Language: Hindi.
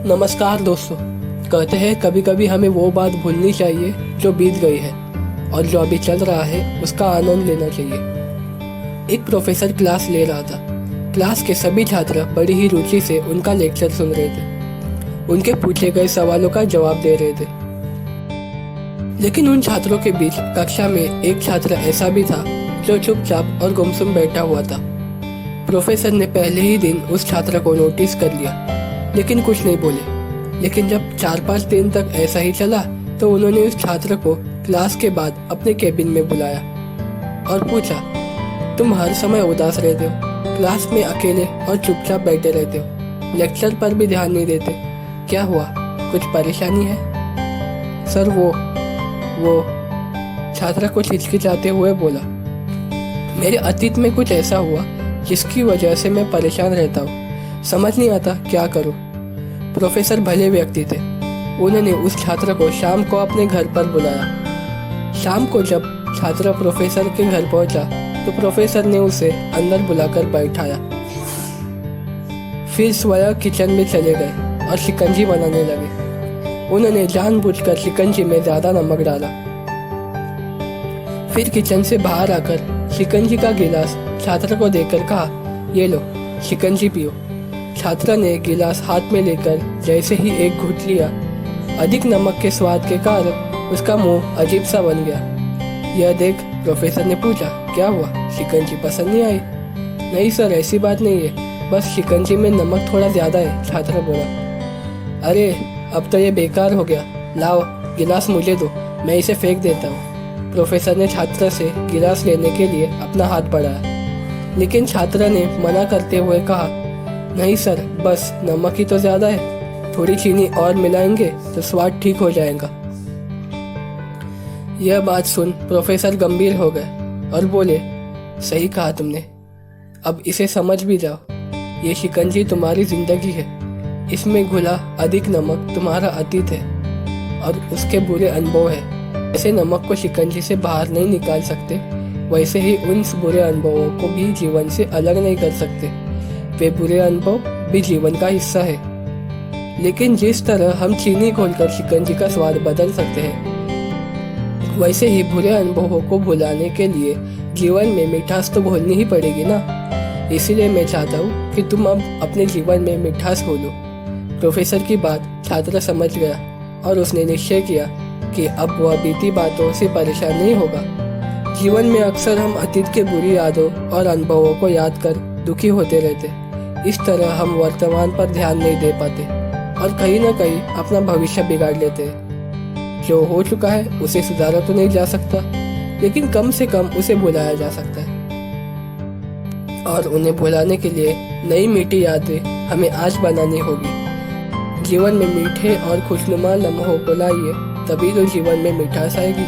नमस्कार दोस्तों। कहते हैं कभी कभी हमें वो बात भूलनी चाहिए जो बीत गई है और जो अभी चल रहा है उसका आनंद लेना चाहिए। एक प्रोफेसर क्लास ले रहा था। क्लास के सभी छात्र बड़ी ही रुचि से उनका लेक्चर सुन रहे थे, उनके पूछे गए सवालों का जवाब दे रहे थे। लेकिन उन छात्रों के बीच कक्षा में एक छात्र ऐसा भी था जो चुपचाप और गुमसुम बैठा हुआ था। प्रोफेसर ने पहले ही दिन उस छात्र को नोटिस कर लिया, लेकिन कुछ नहीं बोले। लेकिन जब 4-5 दिन तक ऐसा ही चला तो उन्होंने उस छात्र को क्लास के बाद अपने केबिन में बुलाया और पूछा, तुम हर समय उदास रहते हो, क्लास में अकेले और चुपचाप बैठे रहते हो, लेक्चर पर भी ध्यान नहीं देते, क्या हुआ, कुछ परेशानी है? सर वो छात्र को हिचकिचाते हुए बोला, मेरे अतीत में कुछ ऐसा हुआ जिसकी वजह से मैं परेशान रहता हूँ, समझ नहीं आता क्या करूँ। प्रोफेसर भले व्यक्ति थे। उन्होंने उस छात्र को शाम को अपने घर पर बुलाया। शाम को जब छात्र प्रोफेसर के घर पहुंचा तो प्रोफेसर ने उसे अंदर बुलाकर बैठाया। फिर स्वयं किचन में चले गए और शिकंजी बनाने लगे। उन्होंने जानबूझकर शिकंजी में ज़्यादा नमक डाला। फिर किचन से बाहर आकर शिकंजी का गिलास छात्र को देकर कहा, ये लो शिकंजी पियो। छात्र ने गिलास हाथ में लेकर जैसे ही एक घूंट लिया, अधिक नमक के स्वाद के कारण उसका मुंह अजीब सा बन गया। यह देख प्रोफेसर ने पूछा, क्या हुआ, शिकंजी पसंद नहीं आई? नहीं सर, ऐसी बात नहीं है, बस शिकंजी में नमक थोड़ा ज़्यादा है, छात्र बोला। अरे अब तो ये बेकार हो गया, लाओ गिलास मुझे दो, मैं इसे फेंक देता हूँ। प्रोफेसर ने छात्र से गिलास लेने के लिए अपना हाथ बढ़ाया, लेकिन छात्र ने मना करते हुए कहा, नहीं सर, बस नमक ही तो ज़्यादा है, थोड़ी चीनी और मिलाएंगे तो स्वाद ठीक हो जाएगा। यह बात सुन प्रोफेसर गंभीर हो गए और बोले, सही कहा तुमने, अब इसे समझ भी जाओ, ये शिकंजी तुम्हारी जिंदगी है, इसमें घुला अधिक नमक तुम्हारा अतीत है और उसके बुरे अनुभव है। ऐसे नमक को शिकंजी से बाहर नहीं निकाल सकते, वैसे ही उन बुरे अनुभवों को भी जीवन से अलग नहीं कर सकते। वे बुरे अनुभव भी जीवन का हिस्सा है। लेकिन जिस तरह हम चीनी घोलकर शिकंजी का स्वाद बदल सकते हैं, वैसे ही बुरे अनुभवों को भुलाने के लिए जीवन में मिठास तो घोलनी ही पड़ेगी ना। इसीलिए मैं चाहता हूँ कि तुम अब अपने जीवन में मिठास घोलो। प्रोफेसर की बात छात्र समझ गया और उसने निश्चय किया कि अब वह बीती बातों से परेशान नहीं होगा। जीवन में अक्सर हम अतीत के बुरी यादों और अनुभवों को याद कर दुखी होते रहते। इस तरह हम वर्तमान पर ध्यान नहीं दे पाते और कहीं ना कहीं अपना भविष्य बिगाड़ लेते हैं। जो हो चुका है उसे सुधारा तो नहीं जा सकता, लेकिन कम से कम उसे भुलाया जा सकता है। और उन्हें भुलाने के लिए नई मीठी यादें हमें आज बनानी होगी। जीवन में मीठे और खुशनुमा लम्हों को लाइए, तभी तो जीवन में मिठास आएगी।